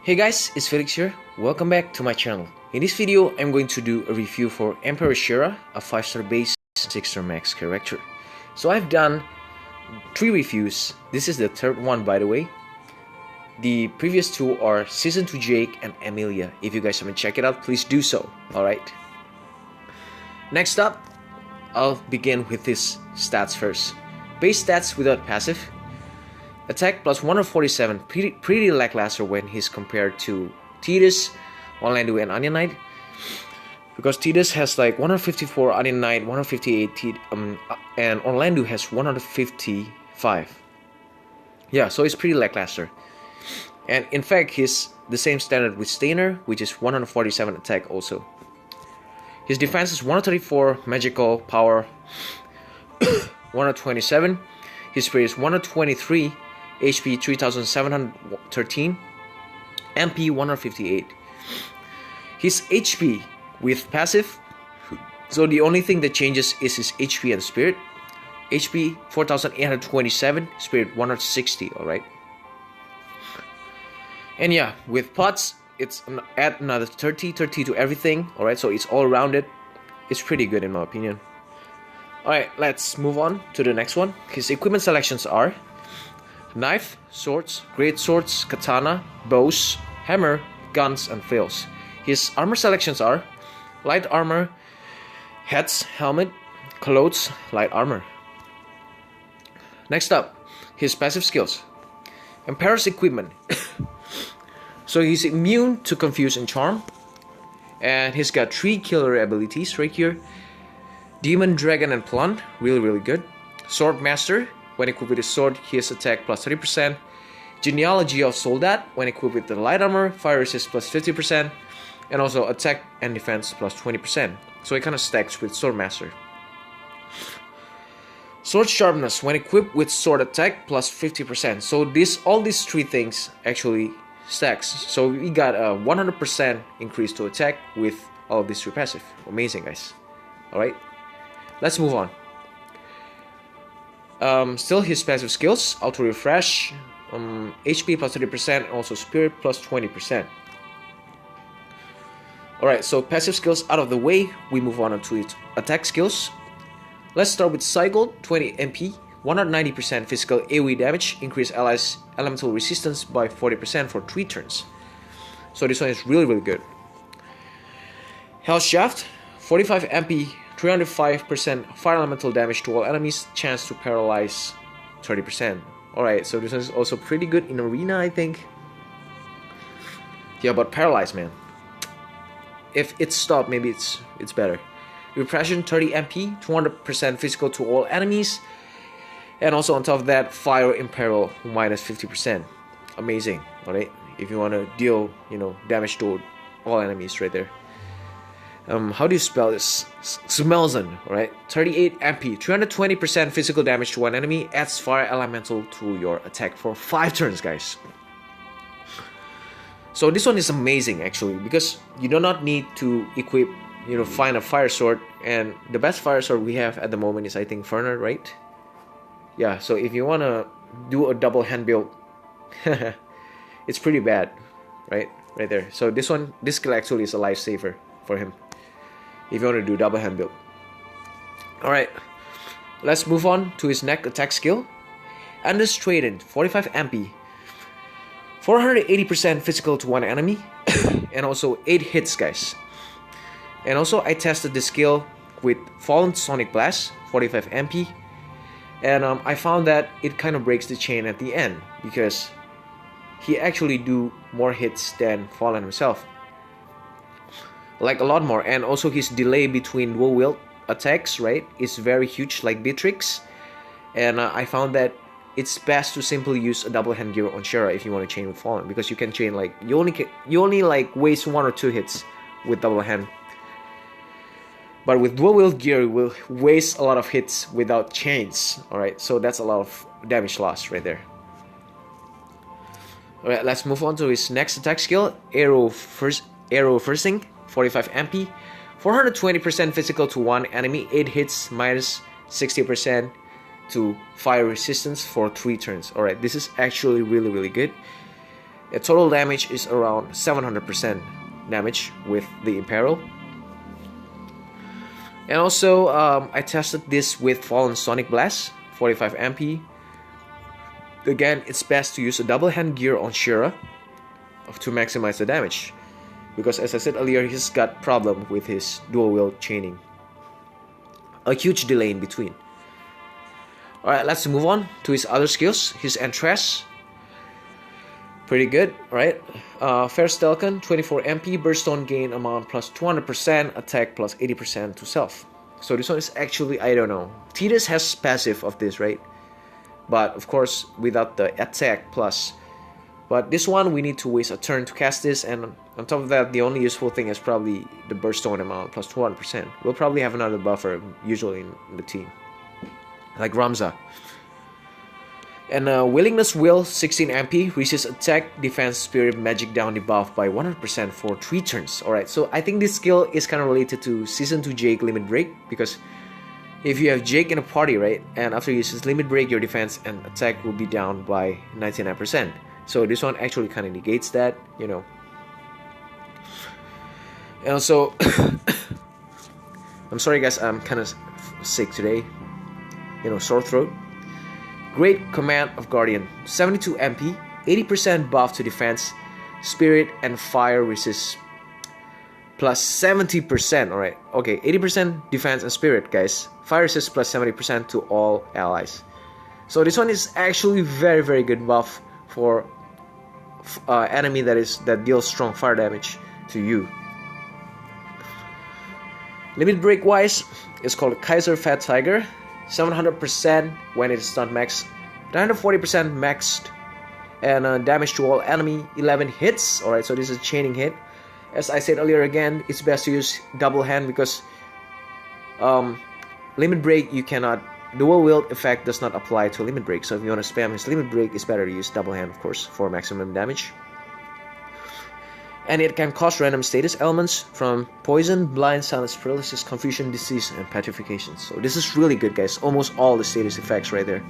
Hey guys, it's Felix here. Welcome back to my channel. In this video, I'm going to do a review for Emperor Shera, a 5-star base, 6-star max character. So I've done 3 reviews. This is the 3rd one, by the way. The previous 2 are Season 2 Jake and Emilia. If you guys haven't checked it out, please do so. Alright. Next up, I'll begin with his stats first. Base stats without passive. Attack plus 147, pretty lackluster when he's compared to Tidus, Orlando, and Onion Knight. Because Tidus has like 154, Onion Knight 158, and Orlando has 155. Yeah, so it's pretty lackluster. And in fact, he's the same standard with Stainer, which is 147 attack also. His defense is 134, magical power 127. His speed is 123. HP 3713, MP 158. His HP with passive, so the only thing that changes is his HP and spirit. HP 4827, spirit 160, alright. And yeah, with pots, it's add another 30 to everything, alright, so it's all rounded. It's pretty good in my opinion. Alright, let's move on to the next one. His equipment selections are knife, swords, great swords, katana, bows, hammer, guns, and flails. His armor selections are light armor, hats, helmet, clothes, light armor. Next up, his passive skills. Emperor's equipment. So he's immune to confuse and charm. And he's got 3 killer abilities right here. Demon, dragon, and plant, really good. Sword master. When equipped with his sword, he has attack plus 30%. Genealogy of Soldat. When equipped with the light armor, fire resist plus 50%. And also attack and defense plus 20%. So it kind of stacks with Swordmaster. Sword sharpness. When equipped with sword attack plus 50%. So all these 3 things actually stacks. So we got a 100% increase to attack with all of these 3 passive. Amazing, guys. Alright, let's move on. Still his passive skills, auto refresh, HP plus 30%, also spirit plus 20%. Alright, so passive skills out of the way, we move on to its attack skills. Let's start with Cycle, 20 MP, 190% physical AoE damage, increase allies' elemental resistance by 40% for 3 turns. So this one is really good. Hell Shaft, 45 MP, 305% fire elemental damage to all enemies, chance to paralyze 30%. Alright, so this is also pretty good in arena, I think. Yeah, but paralyze, man. If it's stopped, maybe it's better. Repression 30 MP, 200% physical to all enemies. And also on top of that, fire imperil minus 50%. Amazing, alright? If you want to deal, damage to all enemies right there. How do you spell this? Smelzen, right? 38 MP, 320% physical damage to one enemy, adds fire elemental to your attack for 5 turns, guys. So this one is amazing actually, because you do not need to equip, find a fire sword, and the best fire sword we have at the moment is I think Ferner, right? Yeah, so if you wanna do a double hand build, it's pretty bad, right? Right there. So this skill actually is a lifesaver for him, if you want to do double hand build. Alright, let's move on to his next attack skill. Understrated, 45 MP, 480% physical to one enemy, and also 8 hits, guys. And also I tested this skill with Fallen Sonic Blast, 45 MP, and I found that it kind of breaks the chain at the end, because he actually do more hits than Fallen himself. Like a lot more, and also his delay between dual wield attacks, right, is very huge, like Beatrix. And I found that it's best to simply use a double hand gear on Shera if you want to chain with Fallen, because you can chain like you only like waste 1 or 2 hits with double hand. But with dual wield gear, you will waste a lot of hits without chains. Alright, so that's a lot of damage loss right there. Alright, let's move on to his next attack skill, Arrow Firsting. 45 MP, 420% physical to one enemy, 8 hits, minus 60% to fire resistance for 3 turns. Alright, this is actually really good. The total damage is around 700% damage with the Imperial. And also, I tested this with Fallen Sonic Blast, 45 MP. Again, it's best to use a double hand gear on Shera to maximize the damage, because as I said earlier, he's got problem with his dual wield chaining. A huge delay in between. Alright, let's move on to his other skills. His Entrance, pretty good, right? Fair Stalcon, 24 MP, burst on gain amount plus 200%, attack plus 80% to self. So this one is actually, I don't know. Tidus has passive of this, right? But of course, without the attack plus. But this one, we need to waste a turn to cast this, and on top of that, the only useful thing is probably the burst on amount plus 200%. We'll probably have another buffer usually in the team, like Ramza. And Willingness Will, 16 MP, resist attack, defense, spirit, magic down debuff by 100% for 3 turns. Alright, so I think this skill is kind of related to Season 2 Jake Limit Break, because if you have Jake in a party, right, and after you use his Limit Break, your defense and attack will be down by 99%. So this one actually kind of negates that, you know. And also, I'm sorry guys, I'm kind of sick today, you know, sore throat. Great Command of Guardian, 72 MP, 80% buff to defense, spirit and fire resist, plus 70%, alright, okay, 80% defense and spirit guys, fire resist plus 70% to all allies. So this one is actually very good buff for enemy that deals strong fire damage to you. Limit break wise, it's called Kaiser Fat Tiger, 700% when it is not maxed, 940% maxed, and damage to all enemy, 11 hits. Alright, so this is a chaining hit. As I said earlier, again, it's best to use double hand because limit break you cannot, dual wield effect does not apply to limit break. So if you want to spam his limit break, it's better to use double hand, of course, for maximum damage. And it can cause random status elements from poison, blind, silence, paralysis, confusion, disease, and petrification. So this is really good, guys. Almost all the status effects right there.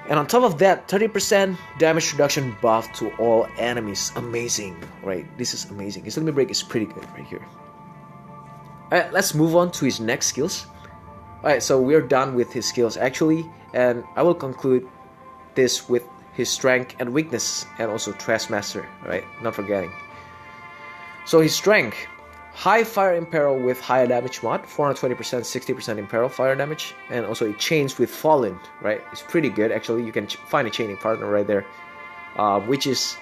And on top of that, 30% damage reduction buff to all enemies. Amazing, right? This is amazing. His limit break is pretty good right here. Alright, let's move on to his next skills. Alright, so we're done with his skills actually, and I will conclude this with his strength and weakness, and also Trashmaster, right? Not forgetting. So his strength, high fire imperil with higher damage mod, 420%, 60% imperil fire damage, and also it chains with fallen, right? It's pretty good actually. You can find a chaining partner right there, which is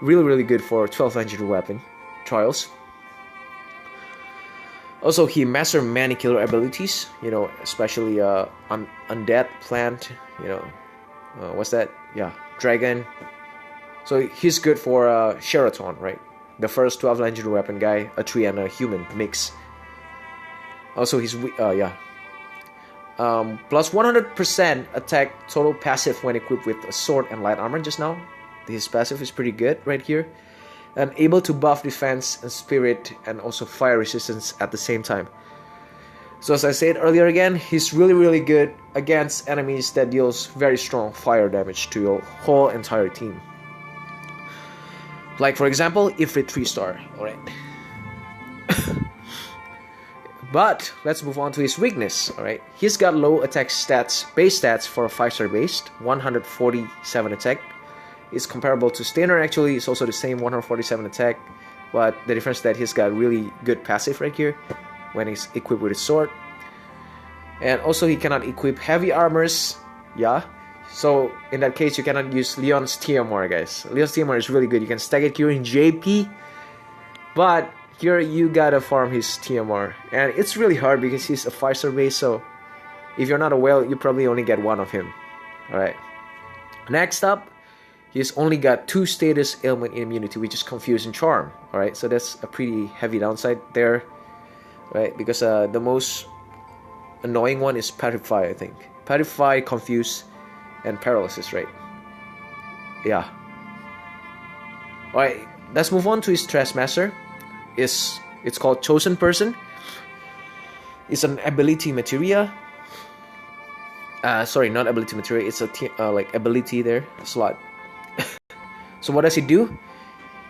really good for 12th legendary weapon trials. Also, he mastered many killer abilities, you know, especially undead plant, you know. What's that? Yeah, dragon. So he's good for Sheraton, right? The first 12 legendary weapon guy, a tree and a human mix. Also, he's plus 100% attack total passive when equipped with a sword and light armor. Just now, his passive is pretty good right here, and able to buff defense and spirit and also fire resistance at the same time. So as I said earlier again, he's really good against enemies that deals very strong fire damage to your whole entire team. Like for example, Ifrit 3-star, alright. But let's move on to his weakness, alright. He's got low attack stats, base stats for a 5-star based, 147 attack. It's comparable to Stainer actually, it's also the same 147 attack, but the difference is that he's got really good passive right here when he's equipped with his sword. And also he cannot equip heavy armors, yeah. So in that case you cannot use Leon's TMR guys. Leon's TMR is really good, you can stack it here in JP, but here you gotta farm his TMR. And it's really hard because he's a 5-star base, so if you're not a whale, you probably only get one of him. Alright. Next up, he's only got 2 status ailment immunity, which is Confuse and Charm. Alright, so that's a pretty heavy downside there. Right, because the most annoying one is Petrify, I think. Petrify, Confuse, and Paralysis, right? Yeah. Alright, let's move on to his Trashmaster. It's called Chosen Person. It's an ability materia. Sorry, not ability materia. It's a like ability there slot. So what does it do?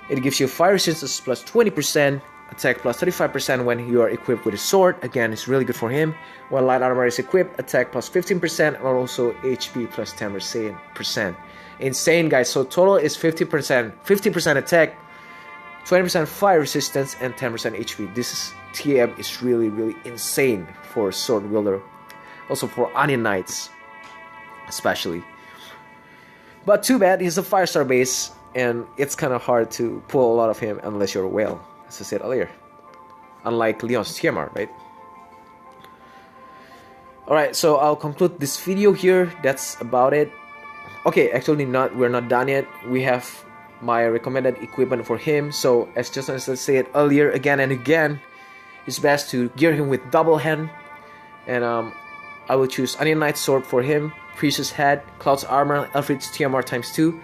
It gives you fire resistance plus 20%, attack plus 35% when you are equipped with a sword. Again, it's really good for him. When light armor is equipped, attack plus 15% and also HP plus 10%. Insane, guys. So total is 50% attack, 20% fire resistance, and 10% HP. This TM is really, really insane for sword wielder. Also for Onion Knights, especially. But too bad, he's a 5-star base, and it's kind of hard to pull a lot of him unless you're a whale, as I said earlier. Unlike Leon's TMR, right? Alright, so I'll conclude this video here. That's about it. Okay, actually we're not done yet. We have my recommended equipment for him. So as I said earlier, again and again, it's best to gear him with double hand. And I will choose Onion Knight Sword for him, Precious Head, Cloud's Armor, Elfrid's TMR times 2,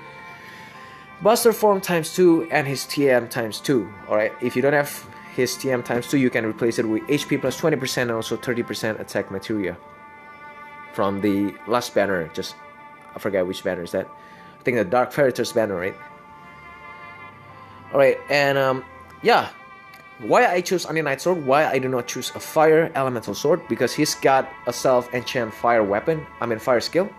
Buster Form times 2, and his TM times 2. Alright, if you don't have his TM times 2, you can replace it with HP plus 20% and also 30% attack materia from the last banner. Just, I forget which banner is that. I think the Dark Fairytales banner, right? Alright, and yeah. Why I choose Onion Knight Sword, why I do not choose a Fire Elemental Sword, because he's got a self-enchant fire weapon, fire skill.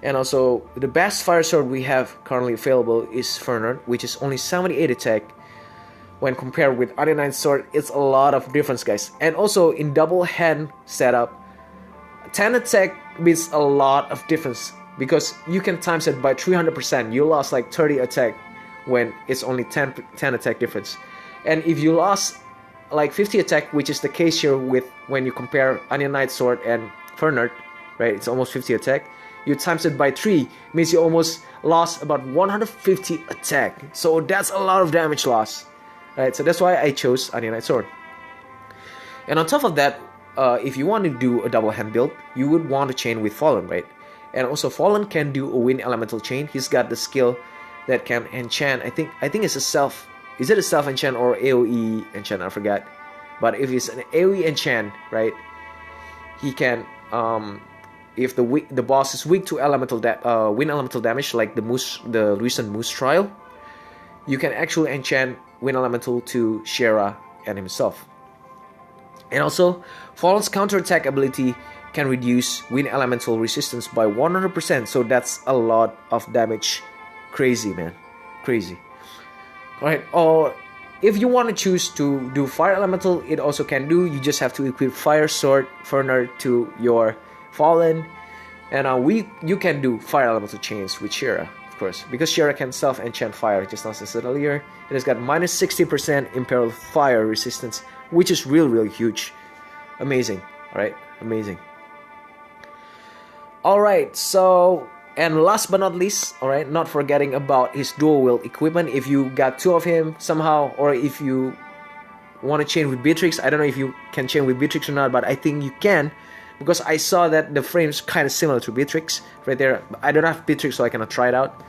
And also, the best fire sword we have currently available is Fernard, which is only 78 attack. When compared with Onion Knight Sword, it's a lot of difference, guys. And also, in double hand setup, 10 attack means a lot of difference, because you can times it by 300%. You lost like 30 attack when it's only 10 attack difference. And if you lost like 50 attack, which is the case here with when you compare Onion Knight Sword and Fernard, right? It's almost 50 attack. You times it by 3, means you almost lost about 150 attack. So that's a lot of damage loss, right? So that's why I chose Onion Knight Sword. And on top of that, if you want to do a double hand build, you would want to chain with Fallen, right? And also Fallen can do a Wind Elemental chain. He's got the skill that can enchant. I think it's a self. Is it a self-enchant or AoE enchant? I forgot. But if it's an AoE enchant, right, he can, if the boss is weak to wind elemental damage, like the recent Moose trial, you can actually enchant Wind Elemental to Shera and himself. And also, Fallen's counterattack ability can reduce Wind Elemental resistance by 100%, so that's a lot of damage. Crazy, man. Crazy. Alright, or if you want to choose to do Fire Elemental, it also can do. You just have to equip Fire Sword Fernard to your Fallen. And you can do Fire Elemental chains with Shera, of course. Because Shera can self-enchant fire, just as I said earlier. It has got minus 60% Imperial Fire resistance, which is really huge. Amazing, alright? Amazing. Alright, so... And last but not least, alright, not forgetting about his dual wield equipment. If you got 2 of him somehow, or if you want to chain with Beatrix, I don't know if you can chain with Beatrix or not, but I think you can, because I saw that the frame's kind of similar to Beatrix right there. I don't have Beatrix, so I cannot try it out.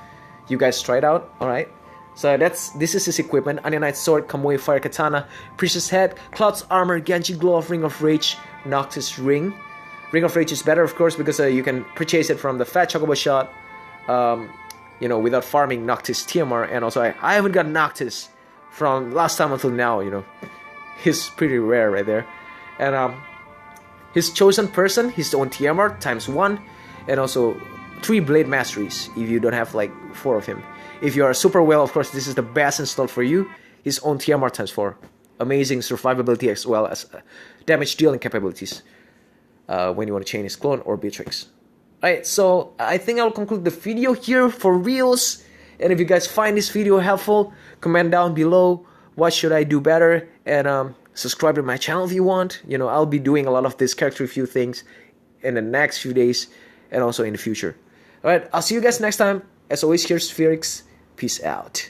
You guys try it out, alright? So this is his equipment: Onion Knight Sword, Kamui Fire Katana, Precious Head, Cloud's Armor, Genji Glow of Ring of Rage, Noctis Ring. Ring of Rage is better, of course, because you can purchase it from the Fat Chocobo Shot, you know, without farming Noctis TMR. And also, I haven't got Noctis from last time until now, you know. He's pretty rare right there. And his chosen person, his own TMR times 1, and also 3 Blade Masteries if you don't have like 4 of him. If you are super well, of course, this is the best installed for you. His own TMR times 4. Amazing survivability as well as damage dealing capabilities. When you want to chain his clone or Beatrix. Alright, so I think I'll conclude the video here for reals. And if you guys find this video helpful, comment down below what should I do better, and subscribe to my channel if you want. You know, I'll be doing a lot of this character review things in the next few days and also in the future. Alright, I'll see you guys next time. As always, here's Felix. Peace out.